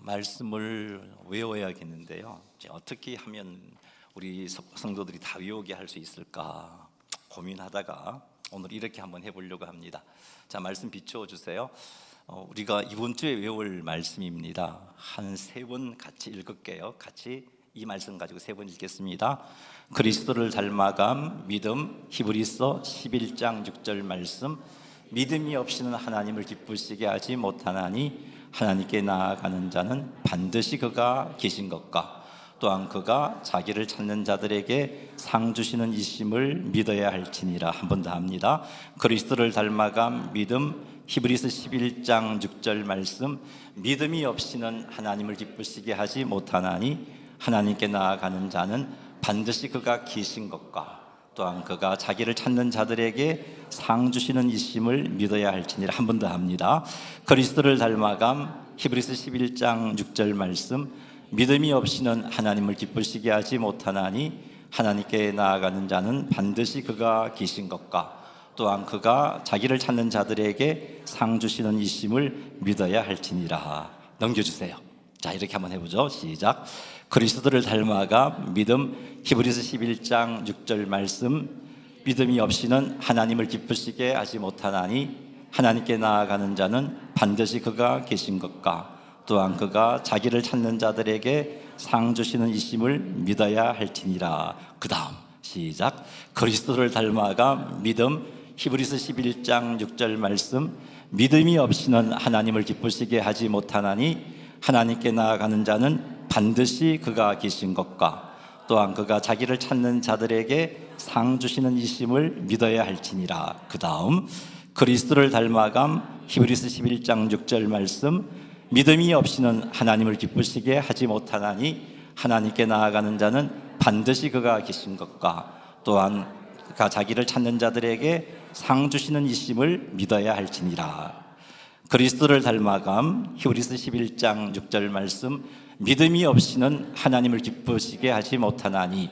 말씀을 외워야겠는데요. 어떻게 하면 우리 성도들이 다 외우게 할 수 있을까 고민하다가 오늘 이렇게 한번 해보려고 합니다. 자, 말씀 비추어 주세요. 우리가 이번 주에 외울 말씀입니다. 한 세 번 같이 읽을게요. 같이 이 말씀 가지고 세 번 읽겠습니다. 그리스도를 닮아감 믿음. 히브리서 11장 6절 말씀. 믿음이 없이는 하나님을 기쁘시게 하지 못하나니 하나님께 나아가는 자는 반드시 그가 계신 것과 또한 그가 자기를 찾는 자들에게 상 주시는 이심을 믿어야 할지니라. 한 번 더 합니다. 그리스도를 닮아감 믿음. 히브리서 11장 6절 말씀. 믿음이 없이는 하나님을 기쁘시게 하지 못하나니 하나님께 나아가는 자는 반드시 그가 계신 것과 또한 그가 자기를 찾는 자들에게 상 주시는 이심을 믿어야 할지니라. 한 번 더 합니다. 그리스도를 닮아감 히브리서 11장 6절 말씀. 믿음이 없이는 하나님을 기쁘시게 하지 못하나니 하나님께 나아가는 자는 반드시 그가 계신 것과 또한 그가 자기를 찾는 자들에게 상 주시는 이심을 믿어야 할지니라. 넘겨주세요. 자, 이렇게 한번 해보죠. 시작. 그리스도를 닮아가 믿음. 히브리서 11장 6절 말씀. 믿음이 없이는 하나님을 기쁘시게 하지 못하나니 하나님께 나아가는 자는 반드시 그가 계신 것과 또한 그가 자기를 찾는 자들에게 상 주시는 이심을 믿어야 할지니라. 그 다음 시작. 그리스도를 닮아가 믿음. 히브리서 11장 6절 말씀. 믿음이 없이는 하나님을 기쁘시게 하지 못하나니 하나님께 나아가는 자는 반드시 그가 계신 것과 또한 그가 자기를 찾는 자들에게 상 주시는 이심을 믿어야 할지니라. 그 다음 그리스도를 닮아감 히브리서 11장 6절 말씀. 믿음이 없이는 하나님을 기쁘시게 하지 못하나니 하나님께 나아가는 자는 반드시 그가 계신 것과 또한 그가 자기를 찾는 자들에게 상 주시는 이심을 믿어야 할지니라. 그리스도를 닮아감 히브리서 11장 6절 말씀. 믿음이 없이는 하나님을 기쁘시게 하지 못하나니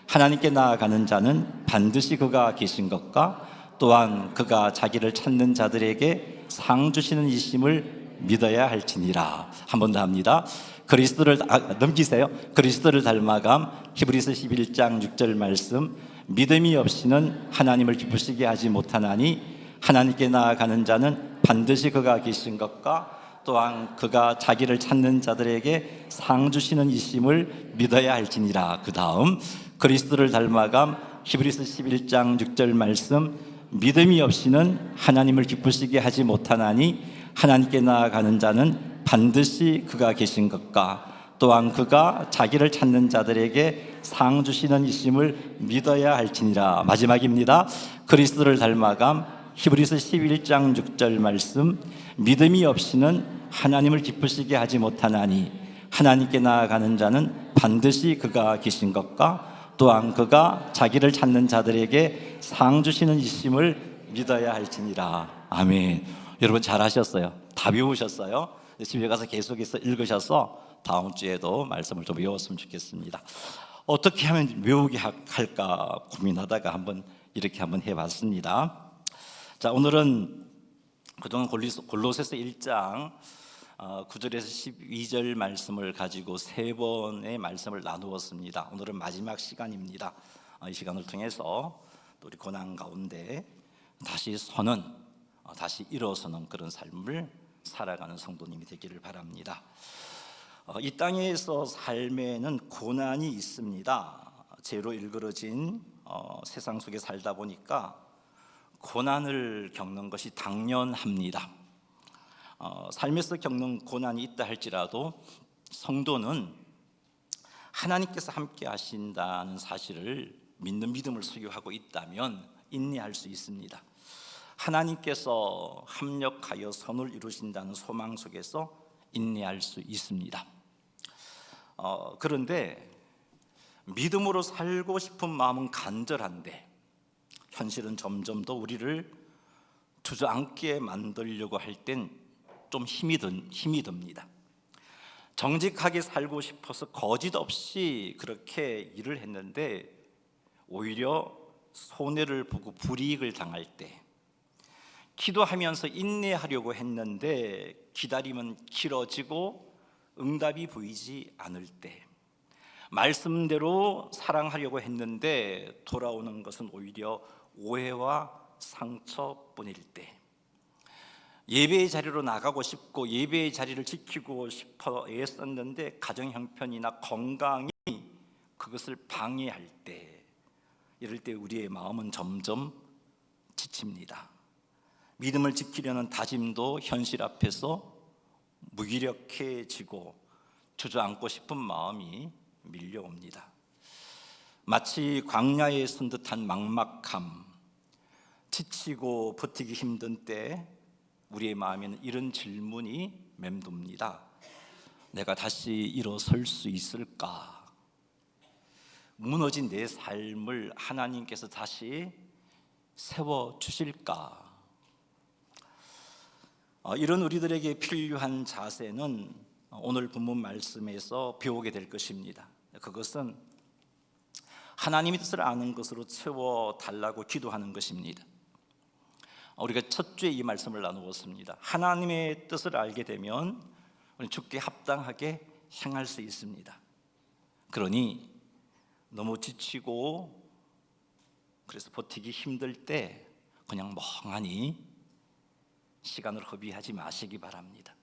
하나님께 나아가는 자는 반드시 그가 계신 것과 또한 그가 자기를 찾는 자들에게 상 주시는 이심을 믿어야 할지니라. 한 번 더 합니다. 그리스도를 넘기세요. 그리스도를 닮아감 히브리서 11장 6절 말씀. 믿음이 없이는 하나님을 기쁘시게 하지 못하나니 하나님께 나아가는 자는 반드시 그가 계신 것과 또한 그가 자기를 찾는 자들에게 상 주시는 이심을 믿어야 할지니라. 그 다음 그리스도를 닮아감 히브리서 11장 6절 말씀. 믿음이 없이는 하나님을 기쁘시게 하지 못하나니 하나님께 나아가는 자는 반드시 그가 계신 것과 또한 그가 자기를 찾는 자들에게 상 주시는 이심을 믿어야 할지니라. 마지막입니다. 그리스도를 닮아감 히브리서 11장 6절 말씀. 믿음이 없이는 하나님을 기쁘시게 하지 못하나니 하나님께 나아가는 자는 반드시 그가 계신 것과 또한 그가 자기를 찾는 자들에게 상 주시는 이심을 믿어야 할지니라. 아멘. 여러분 잘하셨어요. 다 외우셨어요. 집에 가서 계속해서 읽으셔서 다음 주에도 말씀을 좀 외웠으면 좋겠습니다. 어떻게 하면 외우게 할까 고민하다가 이렇게 한번 해봤습니다. 자, 오늘은 그동안 골로새서 1장 9절에서 12절 말씀을 가지고 세 번의 말씀을 나누었습니다. 오늘은 마지막 시간입니다. 이 시간을 통해서 또 우리 고난 가운데 다시 일어서는 그런 삶을 살아가는 성도님이 되기를 바랍니다. 이 땅에서 삶에는 고난이 있습니다. 죄로 일그러진 세상 속에 살다 보니까 고난을 겪는 것이 당연합니다. 삶에서 겪는 고난이 있다 할지라도 성도는 하나님께서 함께 하신다는 사실을 믿는 믿음을 소유하고 있다면 인내할 수 있습니다. 하나님께서 합력하여 선을 이루신다는 소망 속에서 인내할 수 있습니다. 그런데 믿음으로 살고 싶은 마음은 간절한데 현실은 점점 더 우리를 주저앉게 만들려고 할 땐 좀 힘이 듭니다. 정직하게 살고 싶어서 거짓 없이 그렇게 일을 했는데 오히려 손해를 보고 불이익을 당할 때, 기도하면서 인내하려고 했는데 기다림은 길어지고 응답이 보이지 않을 때, 말씀대로 사랑하려고 했는데 돌아오는 것은 오히려 오해와 상처뿐일 때, 예배의 자리로 나가고 싶고 예배의 자리를 지키고 싶어 애썼는데 가정 형편이나 건강이 그것을 방해할 때, 이럴 때 우리의 마음은 점점 지칩니다. 믿음을 지키려는 다짐도 현실 앞에서 무기력해지고 주저앉고 싶은 마음이 밀려옵니다. 마치 광야에 선 듯한 막막함, 지치고 버티기 힘든 때 우리의 마음에는 이런 질문이 맴돕니다. 내가 다시 일어설 수 있을까? 무너진 내 삶을 하나님께서 다시 세워주실까? 이런 우리들에게 필요한 자세는 오늘 본문 말씀에서 배우게 될 것입니다. 그것은 하나님의 뜻을 아는 것으로 채워달라고 기도하는 것입니다. 우리가 첫 주에 이 말씀을 나누었습니다. 하나님의 뜻을 알게 되면 주께 합당하게 행할 수 있습니다. 그러니 너무 지치고 그래서 버티기 힘들 때 그냥 멍하니 시간을 허비하지 마시기 바랍니다.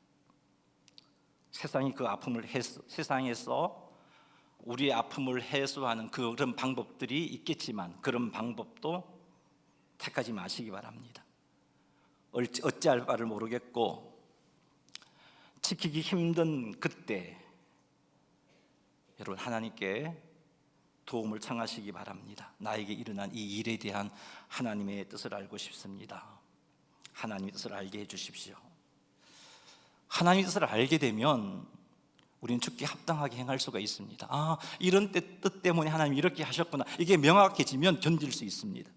세상이 그 아픔을 세상에서 우리의 아픔을 해소하는 그런 방법들이 있겠지만 그런 방법도 택하지 마시기 바랍니다. 어찌할 바를 모르겠고 지키기 힘든 그때 여러분 하나님께 도움을 청하시기 바랍니다. 나에게 일어난 이 일에 대한 하나님의 뜻을 알고 싶습니다. 하나님의 뜻을 알게 해주십시오. 하나님의 뜻을 알게 되면 우리는 주께 합당하게 행할 수가 있습니다. 이런 뜻 때문에 하나님이 이렇게 하셨구나, 이게 명확해지면 견딜 수 있습니다.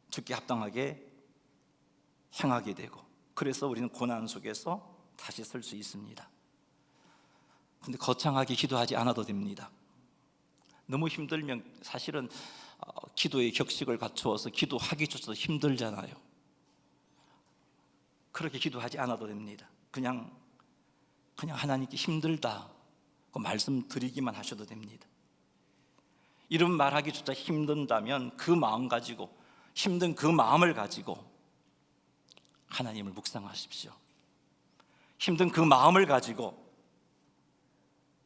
주께 합당하게 행하게 되고, 그래서 우리는 고난 속에서 다시 설 수 있습니다. 근데 거창하게 기도하지 않아도 됩니다. 너무 힘들면 사실은 기도의 격식을 갖추어서 기도하기조차도 힘들잖아요. 그렇게 기도하지 않아도 됩니다. 그냥 하나님께 힘들다 그 말씀 드리기만 하셔도 됩니다. 이런 말하기조차 힘든다면 그 마음 가지고, 힘든 그 마음을 가지고 하나님을 묵상하십시오. 힘든 그 마음을 가지고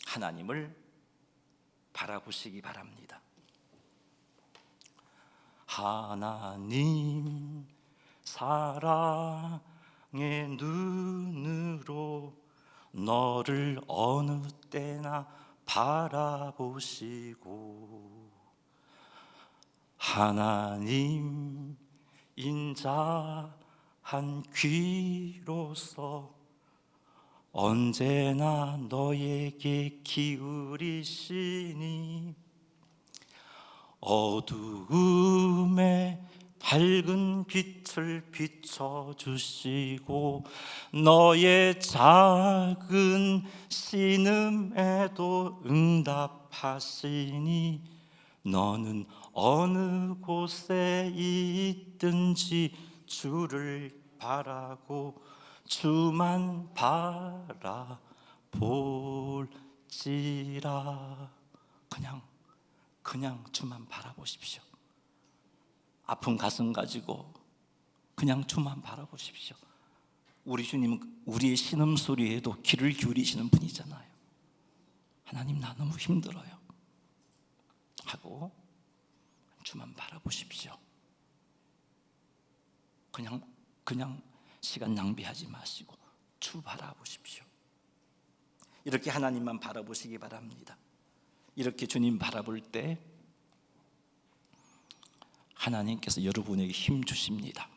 하나님을 바라보시기 바랍니다. 하나님 사랑의 눈으로 너를 어느 때나 바라보시고, 하나님 인자한 귀로서 언제나 너에게 기울이시니, 어두움에 밝은 빛을 비춰주시고 너의 작은 신음에도 응답하시니, 너는 어느 곳에 있든지 주를 바라고 주만 바라볼지라. 그냥 주만 바라보십시오. 아픈 가슴 가지고 그냥 주만 바라보십시오. 우리 주님은 우리의 신음소리에도 귀를 기울이시는 분이잖아요. 하나님, 나 너무 힘들어요 하고 주만 바라보십시오. 그냥 시간 낭비하지 마시고 주 바라보십시오. 이렇게 하나님만 바라보시기 바랍니다. 이렇게 주님 바라볼 때 하나님께서 여러분에게 힘 주십니다.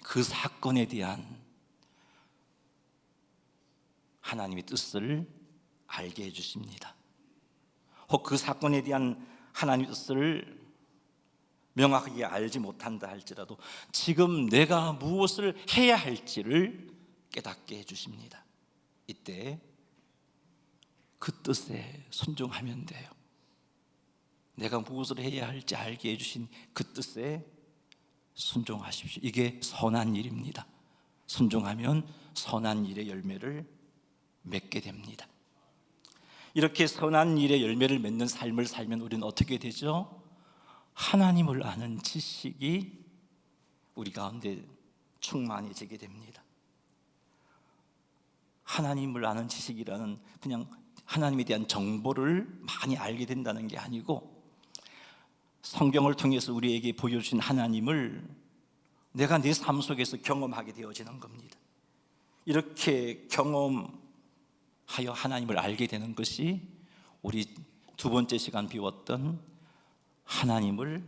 그 사건에 대한 하나님의 뜻을 알게 해주십니다. 혹 그 사건에 대한 하나님의 뜻을 명확하게 알지 못한다 할지라도 지금 내가 무엇을 해야 할지를 깨닫게 해주십니다. 이때 그 뜻에 순종하면 돼요. 내가 무엇을 해야 할지 알게 해주신 그 뜻에 순종하십시오. 이게 선한 일입니다. 순종하면 선한 일의 열매를 맺게 됩니다. 이렇게 선한 일의 열매를 맺는 삶을 살면 우리는 어떻게 되죠? 하나님을 아는 지식이 우리 가운데 충만해지게 됩니다. 하나님을 아는 지식이라는 그냥 하나님에 대한 정보를 많이 알게 된다는 게 아니고, 성경을 통해서 우리에게 보여주신 하나님을 내가 내 삶 속에서 경험하게 되어지는 겁니다. 이렇게 경험하여 하나님을 알게 되는 것이 우리 두 번째 시간 비웠던 하나님을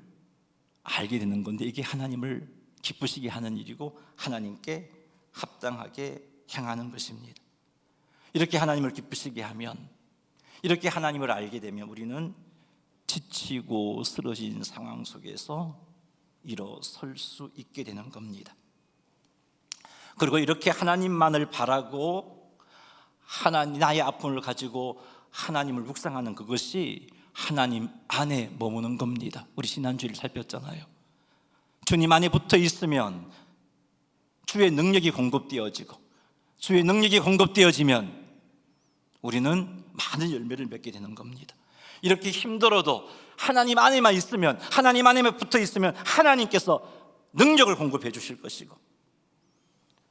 알게 되는 건데, 이게 하나님을 기쁘시게 하는 일이고 하나님께 합당하게 행하는 것입니다. 이렇게 하나님을 기쁘시게 하면, 이렇게 하나님을 알게 되면 우리는 지치고 쓰러진 상황 속에서 일어설 수 있게 되는 겁니다. 그리고 이렇게 하나님만을 바라고 나의 아픔을 가지고 하나님을 묵상하는 그것이 하나님 안에 머무는 겁니다. 우리 지난주일 살폈잖아요. 주님 안에 붙어 있으면 주의 능력이 공급되어지고, 주의 능력이 공급되어지면 우리는 많은 열매를 맺게 되는 겁니다. 이렇게 힘들어도 하나님 안에만 있으면, 하나님 안에만 붙어 있으면 하나님께서 능력을 공급해 주실 것이고,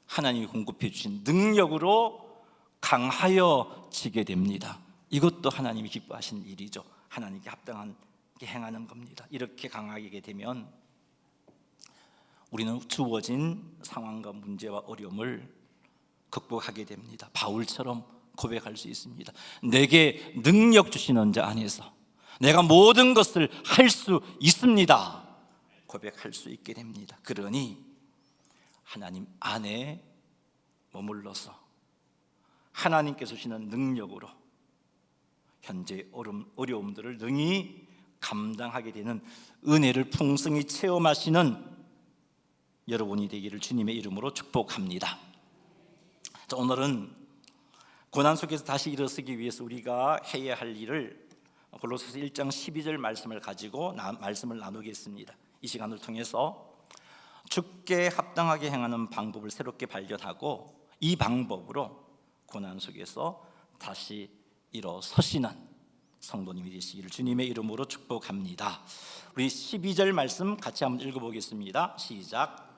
하나님이 공급해 주신 능력으로 강하여지게 됩니다. 이것도 하나님이 기뻐하신 일이죠. 하나님께 합당하게 행하는 겁니다. 이렇게 강하게 되면 우리는 주어진 상황과 문제와 어려움을 극복하게 됩니다. 바울처럼 고백할 수 있습니다. 내게 능력 주시는 자 안에서 내가 모든 것을 할 수 있습니다. 고백할 수 있게 됩니다. 그러니 하나님 안에 머물러서 하나님께서 주시는 능력으로 현재 어려움들을 능히 감당하게 되는 은혜를 풍성히 체험하시는 여러분이 되기를 주님의 이름으로 축복합니다. 자, 오늘은 고난 속에서 다시 일어서기 위해서 우리가 해야 할 일을 골로새서 1장 12절 말씀을 가지고 말씀을 나누겠습니다. 이 시간을 통해서 주께 합당하게 행하는 방법을 새롭게 발견하고, 이 방법으로 고난 속에서 다시 일어서시는 성도님이 되시기를 주님의 이름으로 축복합니다. 우리 12절 말씀 같이 한번 읽어보겠습니다. 시작.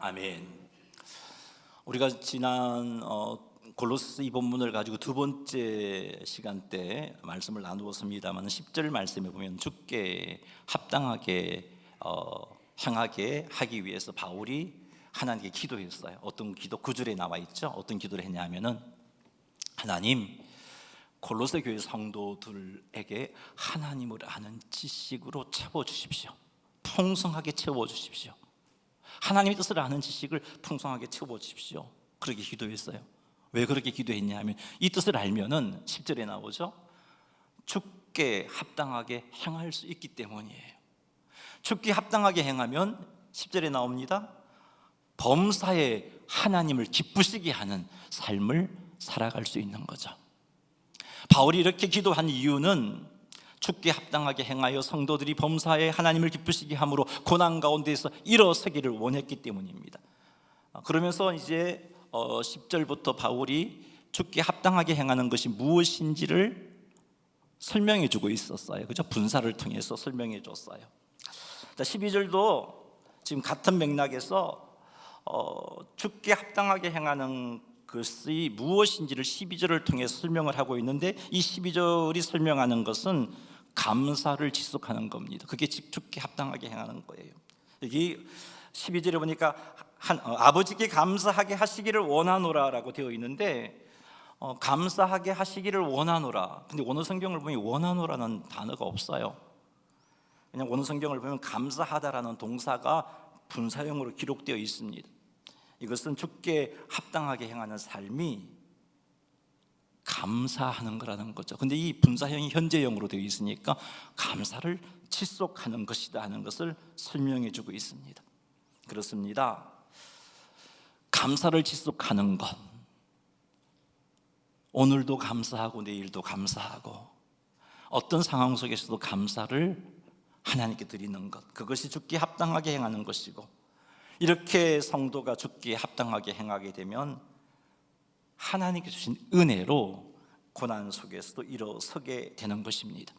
아멘. 우리가 지난 골로새 이 본문을 가지고 두 번째 시간 때 말씀을 나누었습니다만, 10절 말씀에 보면 주께 합당하게 행하게 하기 위해서 바울이 하나님께 기도했어요. 어떤 기도? 9절에 나와 있죠. 어떤 기도를 했냐면은, 하나님, 골로새 교회 성도들에게 하나님을 아는 지식으로 채워주십시오. 풍성하게 채워주십시오. 하나님의 뜻을 아는 지식을 풍성하게 채워주십시오. 그렇게 기도했어요. 왜 그렇게 기도했냐 하면, 이 뜻을 알면은 10절에 나오죠. 주께 합당하게 행할 수 있기 때문이에요. 주께 합당하게 행하면 10절에 나옵니다. 범사에 하나님을 기쁘시게 하는 삶을 살아갈 수 있는 거죠. 바울이 이렇게 기도한 이유는 주께 합당하게 행하여 성도들이 범사에 하나님을 기쁘시게 함으로 고난 가운데에서 일어서기를 원했기 때문입니다. 그러면서 이제 10절부터 바울이 주께 합당하게 행하는 것이 무엇인지를 설명해 주고 있었어요. 그죠? 분사를 통해서 설명해 줬어요. 12절도 지금 같은 맥락에서 주께 합당하게 행하는 것이 무엇인지를 12절을 통해 설명을 하고 있는데, 이 12절이 설명하는 것은 감사를 지속하는 겁니다. 그게 주께 합당하게 행하는 거예요. 여기 12절에 보니까 아버지께 감사하게 하시기를 원하노라라고 되어 있는데, 감사하게 하시기를 원하노라. 근데 원어 성경을 보면 원하노라는 단어가 없어요. 그냥 원어 성경을 보면 감사하다라는 동사가 분사형으로 기록되어 있습니다. 이것은 주께 합당하게 행하는 삶이 감사하는 거라는 거죠. 근데 이 분사형이 현재형으로 되어 있으니까 감사를 지속하는 것이다 하는 것을 설명해 주고 있습니다. 그렇습니다. 감사를 지속하는 것, 오늘도 감사하고 내일도 감사하고 어떤 상황 속에서도 감사를 하나님께 드리는 것, 그것이 주께 합당하게 행하는 것이고, 이렇게 성도가 주께 합당하게 행하게 되면 하나님께 주신 은혜로 고난 속에서도 일어서게 되는 것입니다.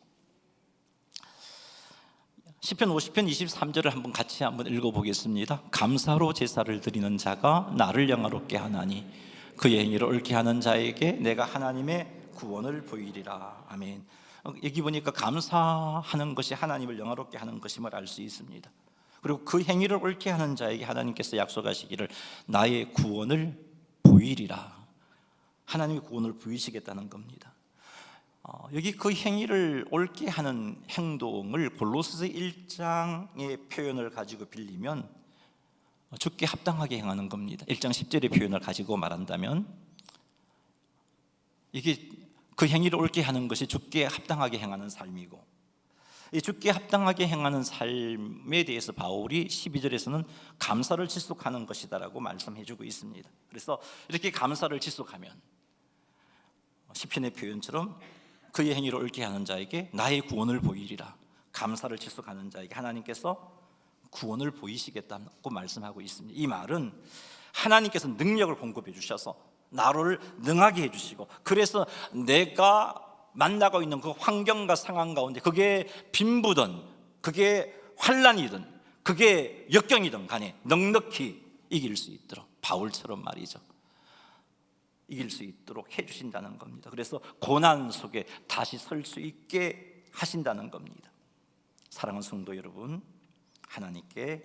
시편 50편 23절을 한번 같이 한번 읽어보겠습니다. 감사로 제사를 드리는 자가 나를 영화롭게 하나니 그의 행위를 옳게 하는 자에게 내가 하나님의 구원을 보이리라. 아멘. 여기 보니까 감사하는 것이 하나님을 영화롭게 하는 것임을 알 수 있습니다. 그리고 그 행위를 옳게 하는 자에게 하나님께서 약속하시기를 나의 구원을 보이리라. 하나님의 구원을 보이시겠다는 겁니다. 여기 그 행위를 옳게 하는 행동을 골로새서 1장의 표현을 가지고 빌리면 주께 합당하게 행하는 겁니다. 1장 10절의 표현을 가지고 말한다면 이게 그 행위를 옳게 하는 것이 주께 합당하게 행하는 삶이고, 이 주께 합당하게 행하는 삶에 대해서 바울이 12절에서는 감사를 지속하는 것이다라고 말씀해주고 있습니다. 그래서 이렇게 감사를 지속하면 시편의 표현처럼 그의 행위를 옳게 하는 자에게 나의 구원을 보이리라. 감사를 지속하는 자에게 하나님께서 구원을 보이시겠다고 말씀하고 있습니다. 이 말은 하나님께서 능력을 공급해 주셔서 나를 능하게 해주시고, 그래서 내가 만나고 있는 그 환경과 상황 가운데 그게 빈부든 그게 환난이든 그게 역경이든 간에 넉넉히 이길 수 있도록, 바울처럼 말이죠, 이길 수 있도록 해주신다는 겁니다. 그래서 고난 속에 다시 설 수 있게 하신다는 겁니다. 사랑하는 성도 여러분, 하나님께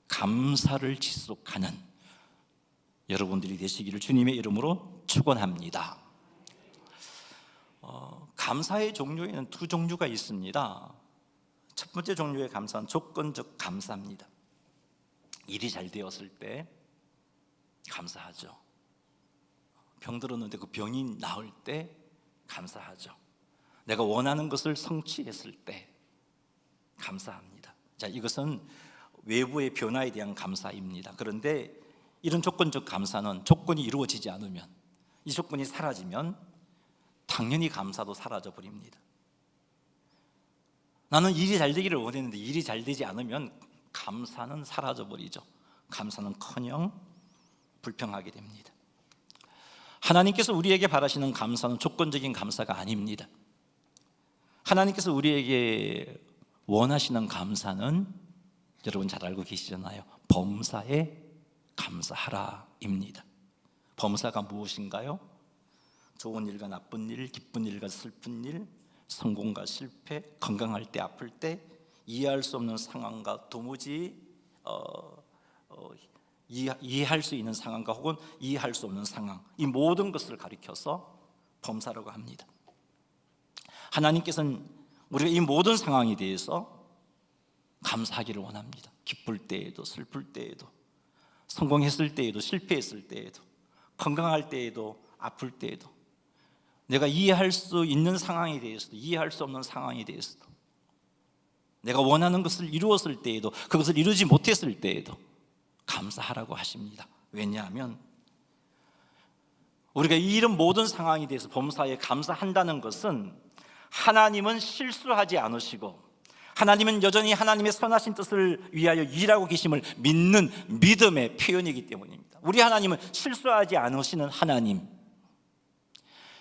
감사를 지속하는 여러분들이 되시기를 주님의 이름으로 축원합니다. 감사의 종류에는 두 종류가 있습니다. 첫 번째 종류의 감사는 조건적 감사입니다. 일이 잘 되었을 때 감사하죠. 병 들었는데 그 병이 나을 때 감사하죠. 내가 원하는 것을 성취했을 때 감사합니다. 자, 이것은 외부의 변화에 대한 감사입니다. 그런데 이런 조건적 감사는 조건이 이루어지지 않으면, 이 조건이 사라지면 당연히 감사도 사라져 버립니다. 나는 일이 잘 되기를 원했는데 일이 잘 되지 않으면 감사는 사라져 버리죠. 감사는커녕 불평하게 됩니다. 하나님께서 우리에게 바라시는 감사는 조건적인 감사가 아닙니다. 하나님께서 우리에게 원하시는 감사는 여러분 잘 알고 계시잖아요. 범사에 감사하라입니다. 범사가 무엇인가요? 좋은 일과 나쁜 일, 기쁜 일과 슬픈 일, 성공과 실패, 건강할 때 아플 때, 이해할 수 없는 상황과 도무지 이해할 수 있는 상황과 혹은 이해할 수 없는 상황, 이 모든 것을 가리켜서 범사라고 합니다. 하나님께서는 우리가 이 모든 상황에 대해서 감사하기를 원합니다. 기쁠 때에도 슬플 때에도, 성공했을 때에도 실패했을 때에도, 건강할 때에도 아플 때에도, 내가 이해할 수 있는 상황에 대해서도 이해할 수 없는 상황에 대해서도, 내가 원하는 것을 이루었을 때에도 그것을 이루지 못했을 때에도 감사하라고 하십니다. 왜냐하면 우리가 이런 모든 상황에 대해서 범사에 감사한다는 것은 하나님은 실수하지 않으시고 하나님은 여전히 하나님의 선하신 뜻을 위하여 일하고 계심을 믿는 믿음의 표현이기 때문입니다. 우리 하나님은 실수하지 않으시는 하나님,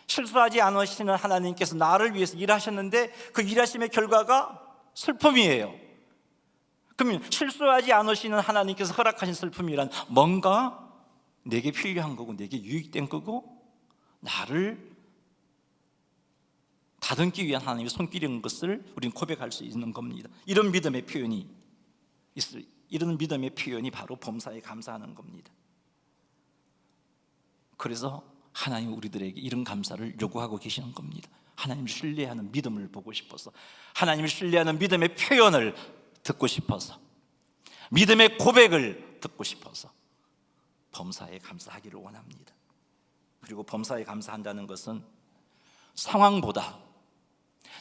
실수하지 않으시는 하나님께서 나를 위해서 일하셨는데 그 일하심의 결과가 슬픔이에요. 그러면 실수하지 않으시는 하나님께서 허락하신 슬픔이란 뭔가 내게 필요한 거고 내게 유익된 거고 나를 다듬기 위한 하나님의 손길인 것을 우리는 고백할 수 있는 겁니다. 이런 믿음의 표현이 이런 믿음의 표현이 바로 범사에 감사하는 겁니다. 그래서 하나님 우리들에게 이런 감사를 요구하고 계시는 겁니다. 하나님을 신뢰하는 믿음을 보고 싶어서, 하나님을 신뢰하는 믿음의 표현을 듣고 싶어서, 믿음의 고백을 듣고 싶어서 범사에 감사하기를 원합니다. 그리고 범사에 감사한다는 것은 상황보다,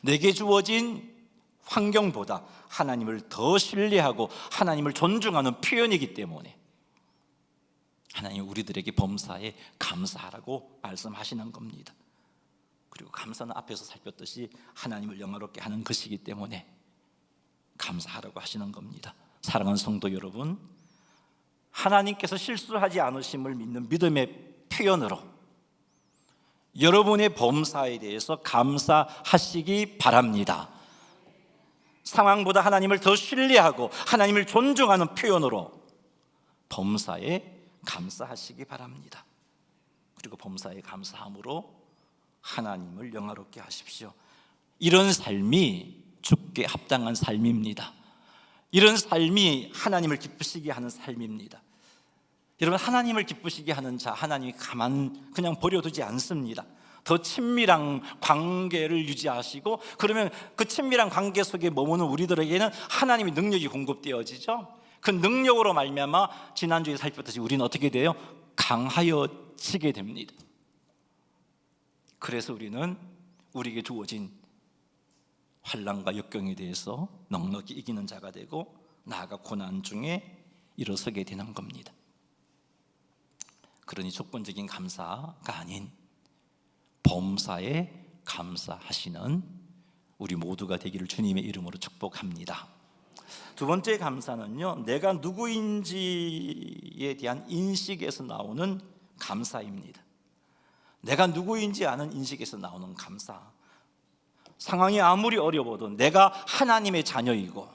내게 주어진 환경보다 하나님을 더 신뢰하고 하나님을 존중하는 표현이기 때문에 하나님 우리들에게 범사에 감사하라고 말씀하시는 겁니다. 그리고 감사는 앞에서 살폈듯이 하나님을 영화롭게 하는 것이기 때문에 감사하라고 하시는 겁니다. 사랑하는 성도 여러분, 하나님께서 실수하지 않으심을 믿는 믿음의 표현으로 여러분의 범사에 대해서 감사하시기 바랍니다. 상황보다 하나님을 더 신뢰하고 하나님을 존중하는 표현으로 범사에 감사하시기 바랍니다. 그리고 범사에 감사함으로 하나님을 영화롭게 하십시오. 이런 삶이 주께 합당한 삶입니다. 이런 삶이 하나님을 기쁘시게 하는 삶입니다. 여러분, 하나님을 기쁘시게 하는 자, 하나님이 그냥 버려두지 않습니다. 더 친밀한 관계를 유지하시고, 그러면 그 친밀한 관계 속에 머무는 우리들에게는 하나님의 능력이 공급되어지죠. 그 능력으로 말미암아 지난주에 살펴봤듯이 우리는 어떻게 돼요? 강하여지게 됩니다. 그래서 우리는 우리에게 주어진 환난과 역경에 대해서 넉넉히 이기는 자가 되고, 나아가 고난 중에 일어서게 되는 겁니다. 그러니 조건적인 감사가 아닌 범사에 감사하시는 우리 모두가 되기를 주님의 이름으로 축복합니다. 두 번째 감사는요, 내가 누구인지에 대한 인식에서 나오는 감사입니다. 내가 누구인지 아는 인식에서 나오는 감사. 상황이 아무리 어려워도 내가 하나님의 자녀이고,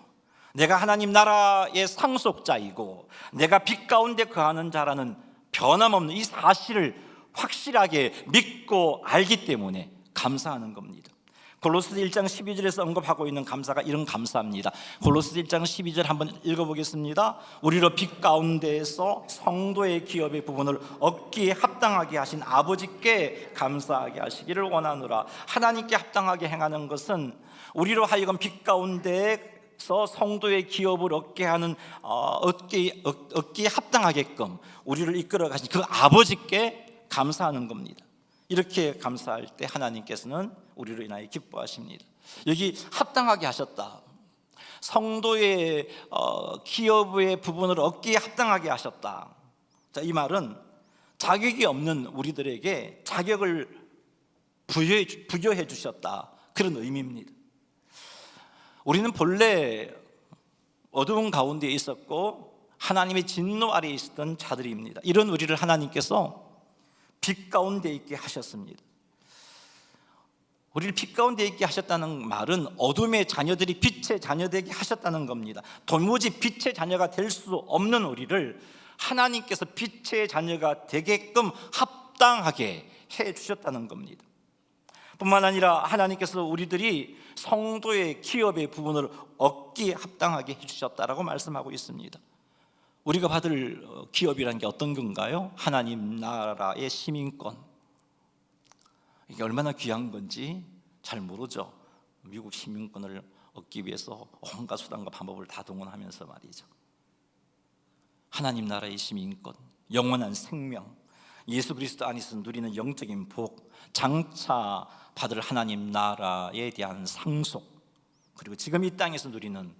내가 하나님 나라의 상속자이고, 내가 빛 가운데 거하는 자라는 변함없는 이 사실을 확실하게 믿고 알기 때문에 감사하는 겁니다. 골로새서 1장 12절에서 언급하고 있는 감사가 이런 감사입니다. 골로새서 1장 12절 한번 읽어보겠습니다. 우리로 빛 가운데에서 성도의 기업의 부분을 얻기에 합당하게 하신 아버지께 감사하게 하시기를 원하노라. 하나님께 합당하게 행하는 것은 우리로 하여금 빛 가운데에서 성도의 기업을 얻게 하는 얻기에 합당하게끔 우리를 이끌어 가신 그 아버지께 감사하는 겁니다. 이렇게 감사할 때 하나님께서는 우리로 인하여 기뻐하십니다. 여기 합당하게 하셨다, 성도의 기업의 부분을 얻기에 합당하게 하셨다. 자, 이 말은 자격이 없는 우리들에게 자격을 부여해 주셨다, 그런 의미입니다. 우리는 본래 어두운 가운데 있었고 하나님의 진노 아래에 있었던 자들입니다. 이런 우리를 하나님께서 빛 가운데 있게 하셨습니다. 우리를 빛 가운데 있게 하셨다는 말은 어둠의 자녀들이 빛의 자녀되게 하셨다는 겁니다. 도무지 빛의 자녀가 될 수 없는 우리를 하나님께서 빛의 자녀가 되게끔 합당하게 해주셨다는 겁니다. 뿐만 아니라 하나님께서 우리들이 성도의 기업의 부분을 얻기에 합당하게 해주셨다라고 말씀하고 있습니다. 우리가 받을 기업이라는 게 어떤 건가요? 하나님 나라의 시민권. 이게 얼마나 귀한 건지 잘 모르죠. 미국 시민권을 얻기 위해서 온갖 수단과 방법을 다 동원하면서 말이죠. 하나님 나라의 시민권, 영원한 생명, 예수 그리스도 안에서 누리는 영적인 복, 장차 받을 하나님 나라에 대한 상속, 그리고 지금 이 땅에서 누리는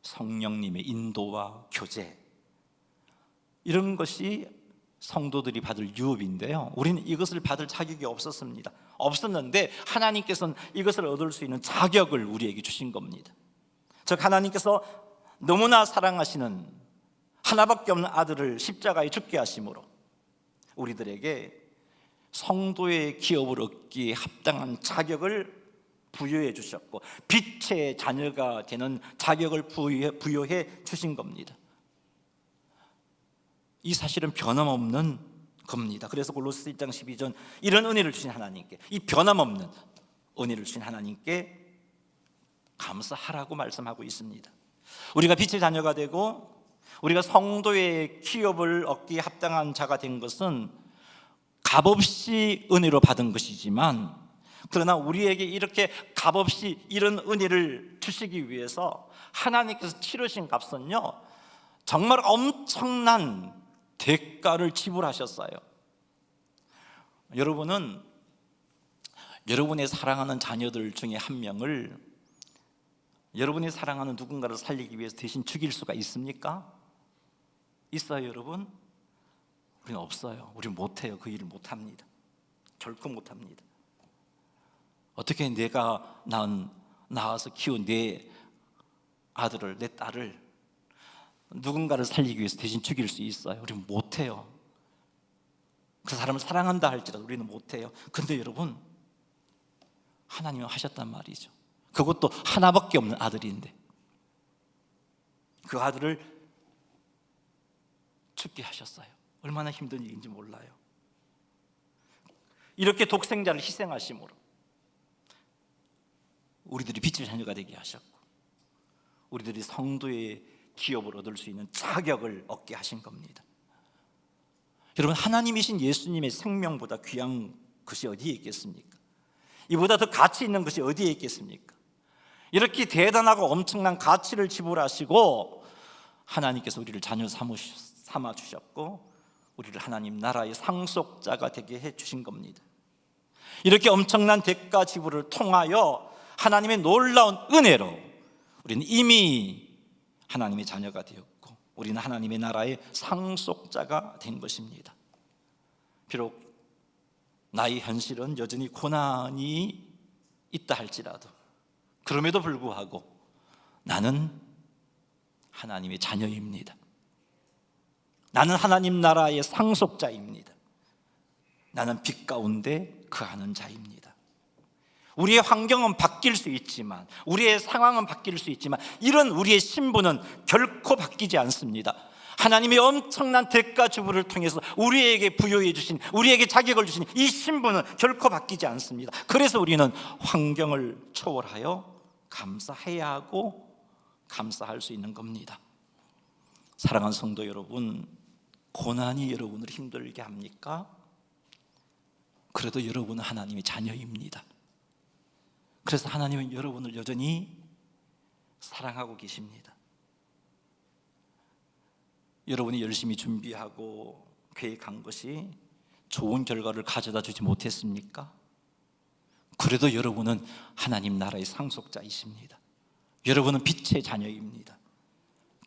성령님의 인도와 교제, 이런 것이 성도들이 받을 유업인데요, 우리는 이것을 받을 자격이 없었는데 하나님께서는 이것을 얻을 수 있는 자격을 우리에게 주신 겁니다. 즉, 하나님께서 너무나 사랑하시는 하나밖에 없는 아들을 십자가에 죽게 하심으로 우리들에게 성도의 기업을 얻기에 합당한 자격을 부여해 주셨고, 빛의 자녀가 되는 자격을 부여해 주신 겁니다. 이 사실은 변함없는 겁니다. 그래서 골로새 1장 12절, 이런 은혜를 주신 하나님께, 이 변함없는 은혜를 주신 하나님께 감사하라고 말씀하고 있습니다. 우리가 빛의 자녀가 되고 우리가 성도의 기업을 얻기에 합당한 자가 된 것은 값없이 은혜로 받은 것이지만, 그러나 우리에게 이렇게 값없이 이런 은혜를 주시기 위해서 하나님께서 치르신 값은요, 정말 엄청난 대가를 지불하셨어요. 여러분은 여러분의 사랑하는 자녀들 중에 한 명을 여러분이 사랑하는 누군가를 살리기 위해서 대신 죽일 수가 있습니까? 있어요, 여러분? 우리는 없어요. 우리는 못해요. 그 일을 못합니다. 결코 못합니다. 어떻게 내가 낳아서 키운 내 아들을, 내 딸을 누군가를 살리기 위해서 대신 죽일 수 있어요? 우리는 못해요. 그 사람을 사랑한다 할지라도 우리는 못해요. 근데 여러분, 하나님은 하셨단 말이죠. 그것도 하나밖에 없는 아들인데 그 아들을 죽게 하셨어요. 얼마나 힘든 일인지 몰라요. 이렇게 독생자를 희생하심으로 우리들이 빛의 자녀가 되게 하셨고 우리들이 성도의 기업을 얻을 수 있는 자격을 얻게 하신 겁니다. 여러분, 하나님이신 예수님의 생명보다 귀한 것이 어디에 있겠습니까? 이보다 더 가치 있는 것이 어디에 있겠습니까? 이렇게 대단하고 엄청난 가치를 지불하시고 하나님께서 우리를 자녀 삼아 주셨고 우리를 하나님 나라의 상속자가 되게 해 주신 겁니다. 이렇게 엄청난 대가 지불을 통하여 하나님의 놀라운 은혜로 우리는 이미 하나님의 자녀가 되었고 우리는 하나님의 나라의 상속자가 된 것입니다. 비록 나의 현실은 여전히 고난이 있다 할지라도 그럼에도 불구하고 나는 하나님의 자녀입니다. 나는 하나님 나라의 상속자입니다. 나는 빛 가운데 거하는 자입니다. 우리의 환경은 바뀔 수 있지만 우리의 상황은 바뀔 수 있지만 이런 우리의 신분은 결코 바뀌지 않습니다. 하나님의 엄청난 대가 지불을 통해서 우리에게 부여해 주신, 우리에게 자격을 주신 이 신분은 결코 바뀌지 않습니다. 그래서 우리는 환경을 초월하여 감사해야 하고 감사할 수 있는 겁니다. 사랑하는 성도 여러분, 고난이 여러분을 힘들게 합니까? 그래도 여러분은 하나님의 자녀입니다. 그래서 하나님은 여러분을 여전히 사랑하고 계십니다. 여러분이 열심히 준비하고 계획한 것이 좋은 결과를 가져다 주지 못했습니까? 그래도 여러분은 하나님 나라의 상속자이십니다. 여러분은 빛의 자녀입니다.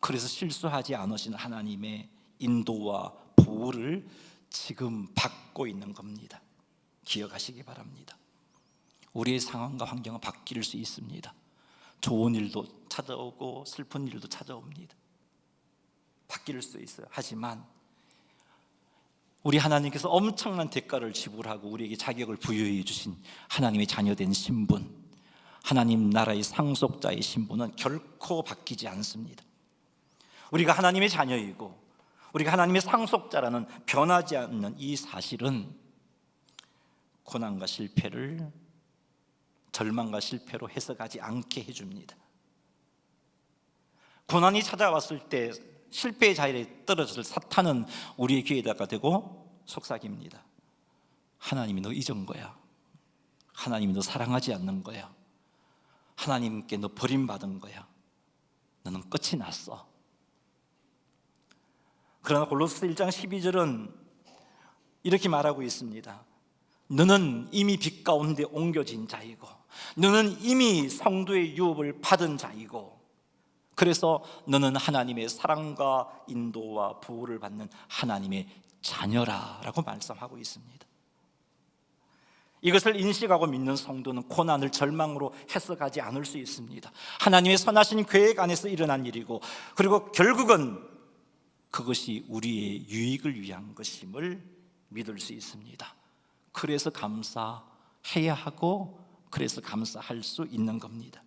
그래서 실수하지 않으시는 하나님의 인도와 보호를 지금 받고 있는 겁니다. 기억하시기 바랍니다. 우리의 상황과 환경은 바뀔 수 있습니다. 좋은 일도 찾아오고 슬픈 일도 찾아옵니다. 바뀔 수 있어요. 하지만 우리 하나님께서 엄청난 대가를 지불하고 우리에게 자격을 부여해 주신 하나님의 자녀된 신분, 하나님 나라의 상속자의 신분은 결코 바뀌지 않습니다. 우리가 하나님의 자녀이고 우리가 하나님의 상속자라는 변하지 않는 이 사실은 고난과 실패를 절망과 실패로 해석하지 않게 해줍니다. 고난이 찾아왔을 때 실패의 자리에 떨어질 사탄은 우리의 귀에다가 대고 속삭입니다. 하나님이 너 잊은 거야. 하나님이 너 사랑하지 않는 거야. 하나님께 너 버림받은 거야. 너는 끝이 났어. 그러나 골로새 1장 12절은 이렇게 말하고 있습니다. 너는 이미 빛 가운데 옮겨진 자이고 너는 이미 성도의 유업을 받은 자이고 그래서 너는 하나님의 사랑과 인도와 보호를 받는 하나님의 자녀라라고 말씀하고 있습니다. 이것을 인식하고 믿는 성도는 고난을 절망으로 해석하지 않을 수 있습니다. 하나님의 선하신 계획 안에서 일어난 일이고 그리고 결국은 그것이 우리의 유익을 위한 것임을 믿을 수 있습니다. 그래서 감사해야 하고 그래서 감사할 수 있는 겁니다.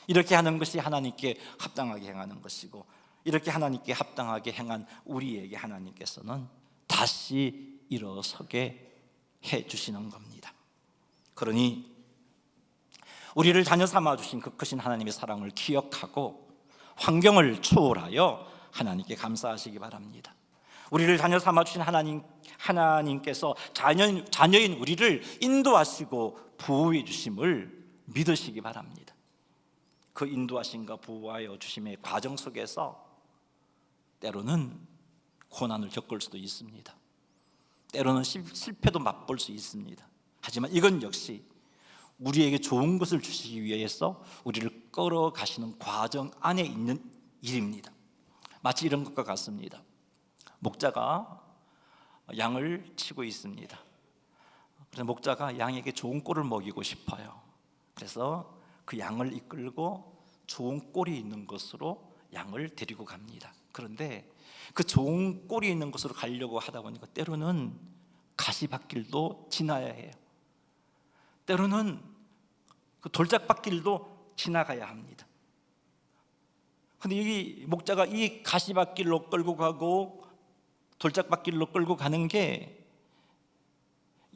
이렇게 하는 것이 하나님께 합당하게 행하는 것이고 이렇게 하나님께 합당하게 행한 우리에게 하나님께서는 다시 일어서게 해주시는 겁니다. 그러니 우리를 자녀 삼아 주신 그 크신 하나님의 사랑을 기억하고 환경을 초월하여 하나님께 감사하시기 바랍니다. 우리를 자녀 삼아 주신 하나님께서 자녀인 우리를 인도하시고 보호해 주심을 믿으시기 바랍니다. 그 인도하심과 보호하여 주심의 과정 속에서 때로는 고난을 겪을 수도 있습니다. 때로는 실패도 맛볼 수 있습니다. 하지만 이건 역시 우리에게 좋은 것을 주시기 위해서 우리를 끌어가시는 과정 안에 있는 일입니다. 마치 이런 것과 같습니다. 목자가 양을 치고 있습니다. 그래서 목자가 양에게 좋은 꼴을 먹이고 싶어요. 그래서 그 양을 이끌고 좋은 꼴이 있는 곳으로 양을 데리고 갑니다. 그런데 그 좋은 꼴이 있는 곳으로 가려고 하다 보니까 때로는 가시밭길도 지나야 해요. 때로는 그 돌짝밭길도 지나가야 합니다. 근데 이 목자가 이 가시밭길로 끌고 가고 돌짝밭길로 끌고 가는 게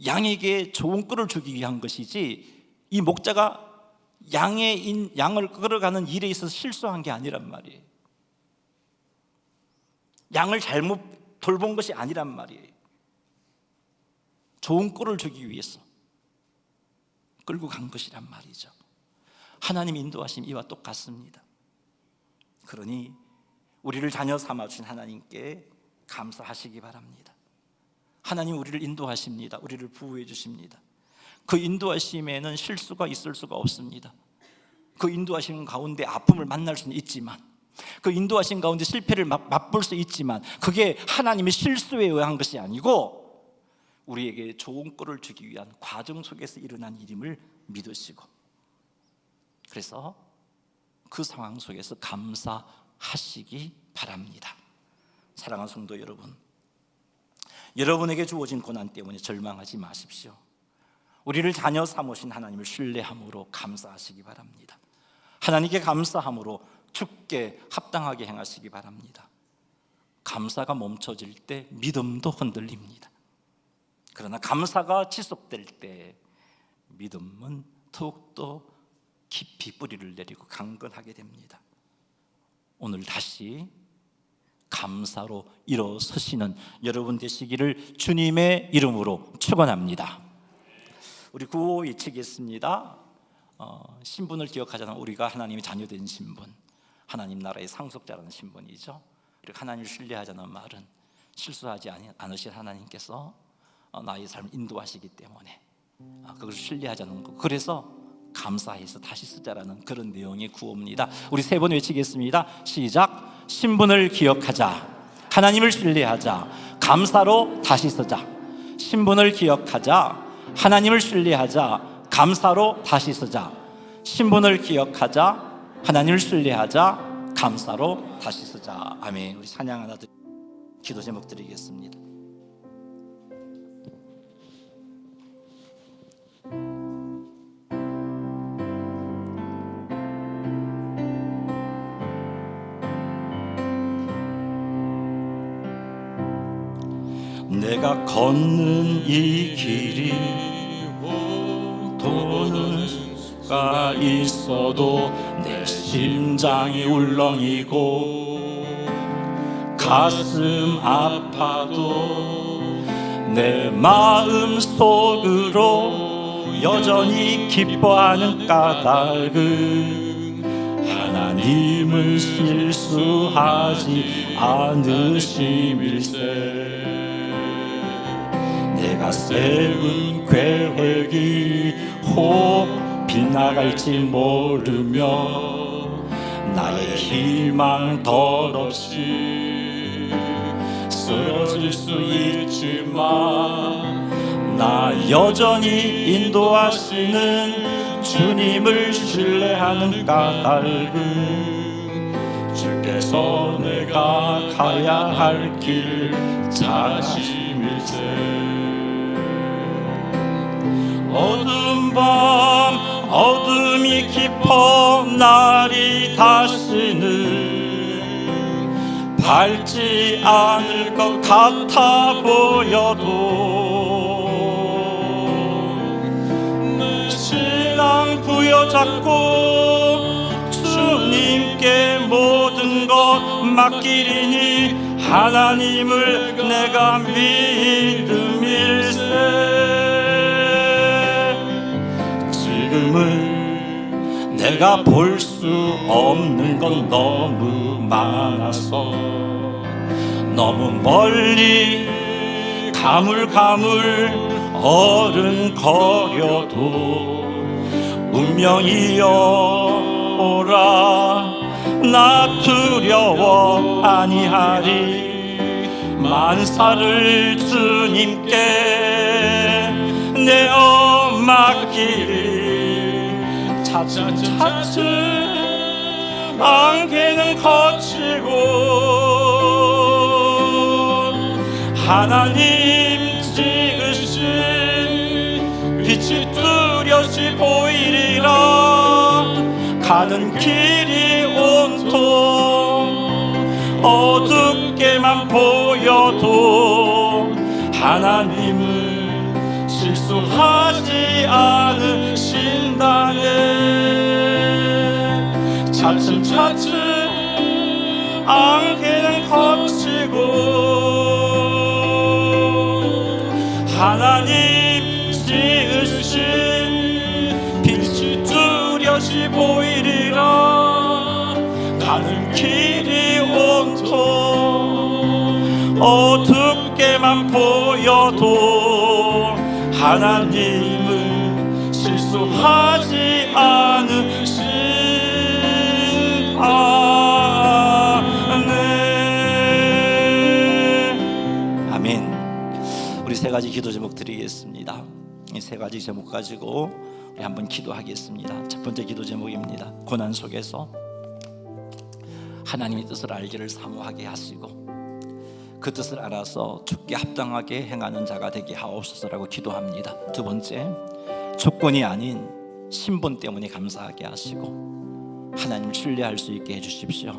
양에게 좋은 꼴을 주기 위한 것이지, 이 목자가 양을 끌어가는 일에 있어서 실수한 게 아니란 말이에요. 양을 잘못 돌본 것이 아니란 말이에요. 좋은 꼴을 주기 위해서 끌고 간 것이란 말이죠. 하나님 인도하심 이와 똑같습니다. 그러니 우리를 자녀 삼아주신 하나님께 감사하시기 바랍니다. 하나님 우리를 인도하십니다. 우리를 보호해 주십니다. 그 인도하심에는 실수가 있을 수가 없습니다. 그 인도하심 가운데 아픔을 만날 수는 있지만, 그 인도하심 가운데 실패를 맛볼 수 있지만, 그게 하나님의 실수에 의한 것이 아니고 우리에게 좋은 꼴을 주기 위한 과정 속에서 일어난 일임을 믿으시고, 그래서 그 상황 속에서 감사하시기 바랍니다. 사랑하는 성도 여러분, 여러분에게 주어진 고난 때문에 절망하지 마십시오. 우리를 자녀 삼으신 하나님을 신뢰함으로 감사하시기 바랍니다. 하나님께 감사함으로 주께 합당하게 행하시기 바랍니다. 감사가 멈춰질 때 믿음도 흔들립니다. 그러나 감사가 지속될 때 믿음은 더욱더 깊이 뿌리를 내리고 강건하게 됩니다. 오늘 다시 감사로 일어서시는 여러분 되시기를 주님의 이름으로 축원합니다. 우리 구호 외치겠습니다. 신분을 기억하잖아요. 우리가 하나님의 자녀된 신분, 하나님 나라의 상속자라는 신분이죠. 그리고 하나님을 신뢰하자는 말은 실수하지 않으실 하나님께서 나의 삶을 인도하시기 때문에 그걸 신뢰하자는 거. 그래서 감사해서 다시 쓰자라는 그런 내용의 구호입니다. 우리 세 번 외치겠습니다. 시작. 신분을 기억하자, 하나님을 신뢰하자, 감사로 다시 쓰자. 신분을 기억하자, 하나님을 신뢰하자, 감사로 다시 쓰자. 신분을 기억하자, 하나님을 신뢰하자, 감사로 다시 쓰자. 아멘. 우리 찬양 하나 기도 제목 드리겠습니다. 내가 걷는 이 길이 도는 수가 있어도 내 심장이 울렁이고 가슴 아파도 내 마음 속으로 여전히 기뻐하는 까닭은 하나님은 실수하지 않으심일세. 내가 세운 계획이 혹 빗나갈지 모르며 나의 희망 덧없이 쓰러질 수 있지만 나 여전히 인도하시는 주님을 신뢰하는 까닭은 주께서 내가 가야 할 길 자심일세. 어두운 밤 어둠이 깊어 날이 다시는 밝지 않을 것 같아 보여도 내 신앙 부여잡고 주님께 모든 것 맡기리니 하나님을 내가 믿음일세. 지금은 내가 볼 수 없는 건 너무 많아서 너무 멀리 가물가물 어른거려도 운명이여 오라 나 두려워 아니하리. 만사를 주님께 내어 맡기리. 차츰차츰 안개는 거치고 하나님 지으신 빛이 뚜렷이 보이리라. 가는 길이 온통 어둡게만 보여도 하나님은 실수하지 않으신다네. 차츰차츰 안개는 거치고 하나님 지으신 빛이 뚜렷이 보이리라. 가는 길이 온통 어둡게만 보여도 하나님은 실수하지 않으신다네. 아멘. 우리 세 가지 기도 제목 드리겠습니다. 이 세 가지 제목 가지고 우리 한번 기도하겠습니다. 첫 번째 기도 제목입니다. 고난 속에서 하나님의 뜻을 알기를 사모하게 하시고 그 뜻을 알아서 주께 합당하게 행하는 자가 되게 하옵소서라고 기도합니다. 두 번째, 조건이 아닌 신분 때문에 감사하게 하시고 하나님을 신뢰할 수 있게 해주십시오.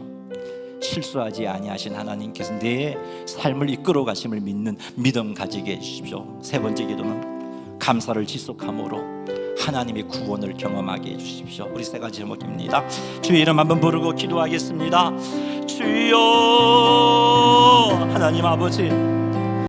실수하지 아니하신 하나님께서 내 삶을 이끌어 가심을 믿는 믿음 가지게 해주십시오. 세 번째 기도는 감사를 지속함으로 하나님의 구원을 경험하게 해주십시오. 우리 세 가지 제목입니다. 주의 이름 한번 부르고 기도하겠습니다. 주여, 하나님 아버지,